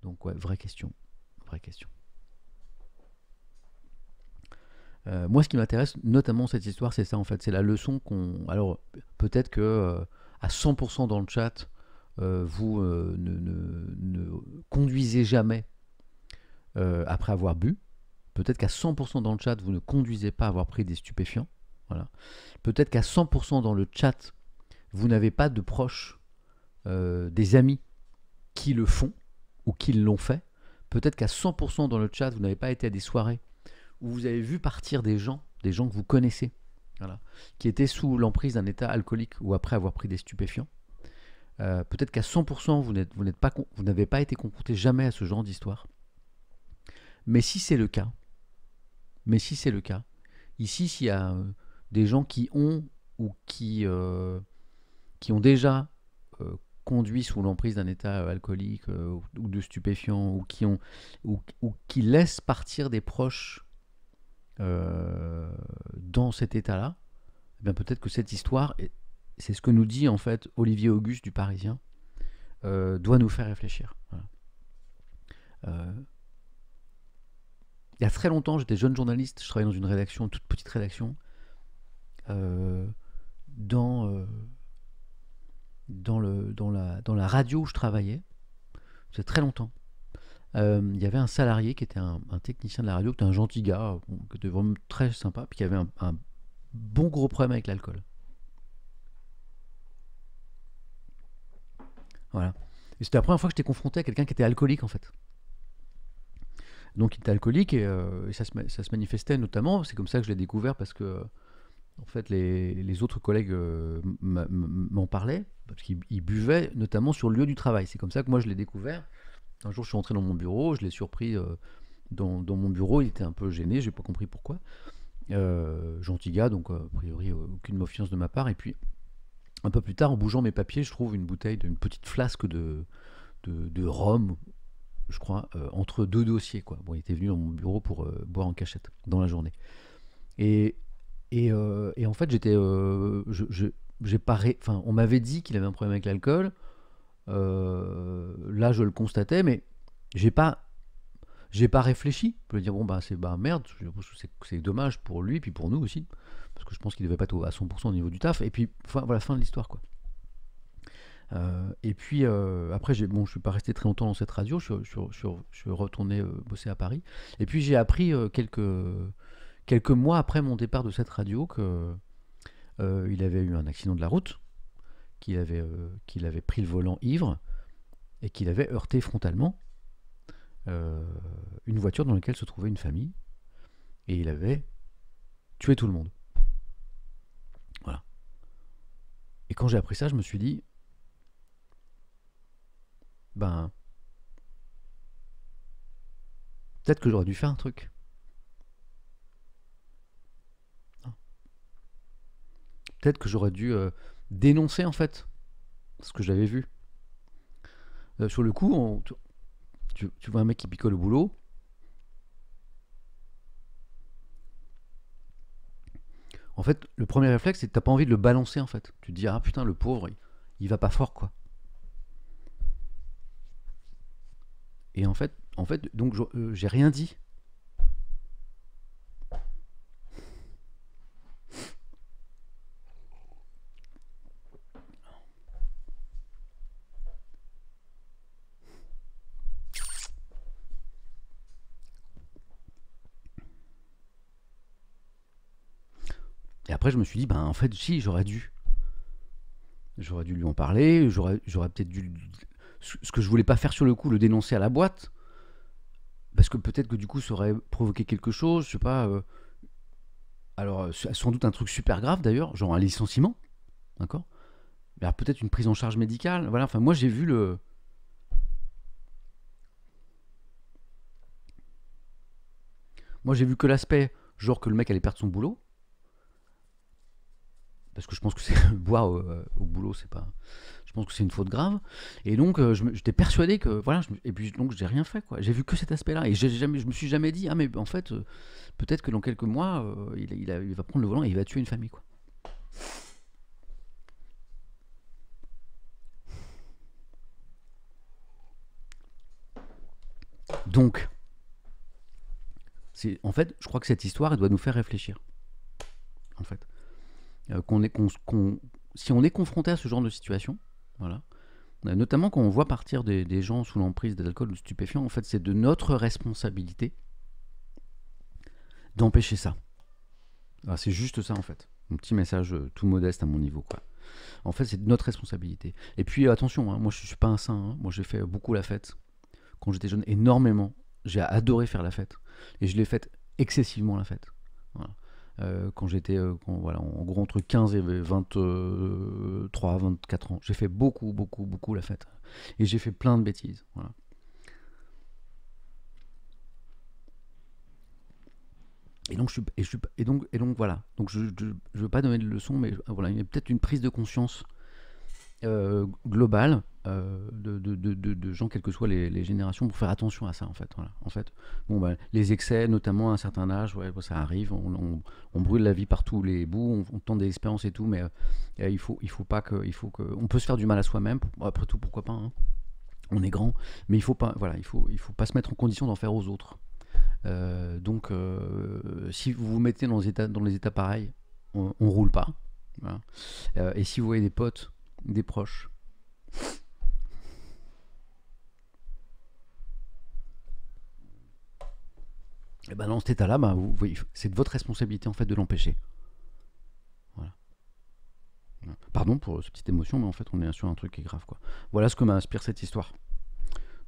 Donc ouais, vraie question. Vraie question. Moi, ce qui m'intéresse, notamment cette histoire, c'est ça en fait. C'est la leçon qu'on. Alors, peut-être que à 100% dans le chat, vous ne conduisez jamais après avoir bu. Peut-être qu'à 100% dans le chat, vous ne conduisez pas à avoir pris des stupéfiants. Voilà. Peut-être qu'à 100% dans le chat, vous n'avez pas de proches, des amis qui le font ou qui l'ont fait. Peut-être qu'à 100% dans le chat, vous n'avez pas été à des soirées où vous avez vu partir des gens que vous connaissez, voilà, qui étaient sous l'emprise d'un état alcoolique ou après avoir pris des stupéfiants. Peut-être qu'à 100%, vous n'avez pas été confronté jamais à ce genre d'histoire. Mais si c'est le cas, mais si c'est le cas, ici, s'il y a des gens qui ont ou qui ont déjà conduit sous l'emprise d'un état alcoolique ou de stupéfiants ou qui laissent partir des proches dans cet état-là, eh bien peut-être que cette histoire, c'est ce que nous dit en fait Olivier Auguste du Parisien, doit nous faire réfléchir. Voilà. Il y a très longtemps, j'étais jeune journaliste, je travaillais dans une rédaction, une toute petite rédaction, euh, dans, dans la radio où je travaillais, c'est très longtemps. Il y avait un salarié qui était un technicien de la radio, qui était un gentil gars, bon, qui était vraiment très sympa, puis qui avait un bon gros problème avec l'alcool. Voilà. Et c'était la première fois que j'étais confronté à quelqu'un qui était alcoolique en fait. Donc il était alcoolique et ça se manifestait notamment, c'est comme ça que je l'ai découvert parce que en fait les autres collègues m'en parlaient, parce qu'ils buvaient notamment sur le lieu du travail. C'est comme ça que moi je l'ai découvert. Un jour je suis rentré dans mon bureau, je l'ai surpris dans mon bureau, il était un peu gêné, j'ai pas compris pourquoi. Gentil gars, donc a priori aucune méfiance de ma part. Et puis un peu plus tard, en bougeant mes papiers, je trouve une bouteille, une petite flasque de rhum, je crois, entre deux dossiers. Quoi. Bon, il était venu dans mon bureau pour boire en cachette dans la journée. Et, et en fait, j'ai pas enfin, on m'avait dit qu'il avait un problème avec l'alcool. Là, je le constatais, mais j'ai pas, j'ai pas réfléchi. Je me dire bon bah c'est bah merde, c'est dommage pour lui puis pour nous aussi, parce que je pense qu'il devait pas être à 100% au niveau du taf. Et puis voilà, fin de l'histoire quoi. Et puis après, bon, je suis pas resté très longtemps dans cette radio, je suis retourné bosser à Paris. Et puis j'ai appris quelques mois après mon départ de cette radio que il avait eu un accident de la route, qu'il avait pris le volant ivre et qu'il avait heurté frontalement une voiture dans laquelle se trouvait une famille et il avait tué tout le monde. Voilà. Et quand j'ai appris ça, je me suis dit, ben, peut-être que j'aurais dû faire un truc. Peut-être que j'aurais dû dénoncer en fait ce que j'avais vu. Sur le coup, tu vois un mec qui picole au boulot. En fait, le premier réflexe, c'est que t'as pas envie de le balancer en fait. Tu te dis, ah putain, le pauvre, il va pas fort quoi. Et en fait donc j'ai rien dit. Et après, je me suis dit, ben en fait, si, j'aurais dû. J'aurais dû lui en parler, j'aurais peut-être dû. Ce que je voulais pas faire sur le coup, le dénoncer à la boîte, parce que peut-être que du coup, ça aurait provoqué quelque chose, je sais pas. Alors, sans doute un truc super grave d'ailleurs, genre un licenciement, d'accord. Mais alors peut-être une prise en charge médicale, voilà. Enfin, moi, j'ai vu le. Moi, j'ai vu que l'aspect, genre que le mec allait perdre son boulot, parce que je pense que c'est boire au boulot, c'est pas. Je pense que c'est une faute grave. Et donc, j'étais persuadé que voilà. Et puis donc, j'ai rien fait quoi. J'ai vu que cet aspect-là. Et je me suis jamais dit ah mais en fait, peut-être que dans quelques mois, il va prendre le volant et il va tuer une famille quoi. Donc, en fait, je crois que cette histoire, elle doit nous faire réfléchir. En fait, si on est confronté à ce genre de situation, voilà, notamment quand on voit partir des gens sous l'emprise d'alcool ou de stupéfiants, en fait, c'est de notre responsabilité d'empêcher ça. Alors, c'est juste ça, en fait. Un petit message tout modeste à mon niveau, quoi. En fait, c'est de notre responsabilité. Et puis, attention, hein, moi, je suis pas un saint. Hein. Moi, j'ai fait beaucoup la fête. Quand j'étais jeune, énormément. J'ai adoré faire la fête. Et je l'ai faite excessivement, la fête. Voilà. Quand j'étais voilà, en gros entre 15 et 23, 24 ans. J'ai fait beaucoup, beaucoup, beaucoup la fête. Et j'ai fait plein de bêtises. Voilà. Et donc voilà. Donc je veux pas donner de leçons, mais voilà, il y a peut-être une prise de conscience globale de gens, quelles que soient les générations, pour faire attention à ça, en fait. Voilà. En fait, bon, bah, les excès, notamment à un certain âge, ouais, ça arrive. On brûle la vie par tous les bouts, on tente des expériences et tout, mais il faut pas que, on peut se faire du mal à soi-même. Après tout, pourquoi pas, hein. On est grand, mais il faut pas, voilà, il faut pas se mettre en condition d'en faire aux autres. Donc, si vous vous mettez dans les états pareils, on roule pas. Voilà. Et si vous voyez des potes, des proches, et ben dans cet état-là, bah, vous voyez, c'est de votre responsabilité, en fait, de l'empêcher. Voilà. Pardon pour cette petite émotion, mais en fait, on est sur un truc qui est grave, quoi. Voilà ce que m'inspire cette histoire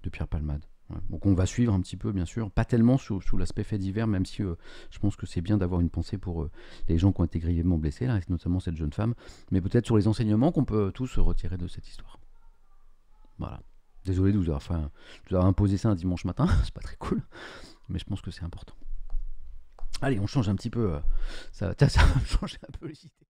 de Pierre Palmade. Ouais. Donc on va suivre un petit peu, bien sûr, pas tellement sous l'aspect fait divers, même si je pense que c'est bien d'avoir une pensée pour les gens qui ont été grièvement blessés, là, notamment cette jeune femme, mais peut-être sur les enseignements qu'on peut tous retirer de cette histoire. Voilà. Désolé de vous avoir imposé ça un dimanche matin, c'est pas très cool, mais je pense que c'est important. Allez, on change un petit peu, ça va me changer un peu les idées.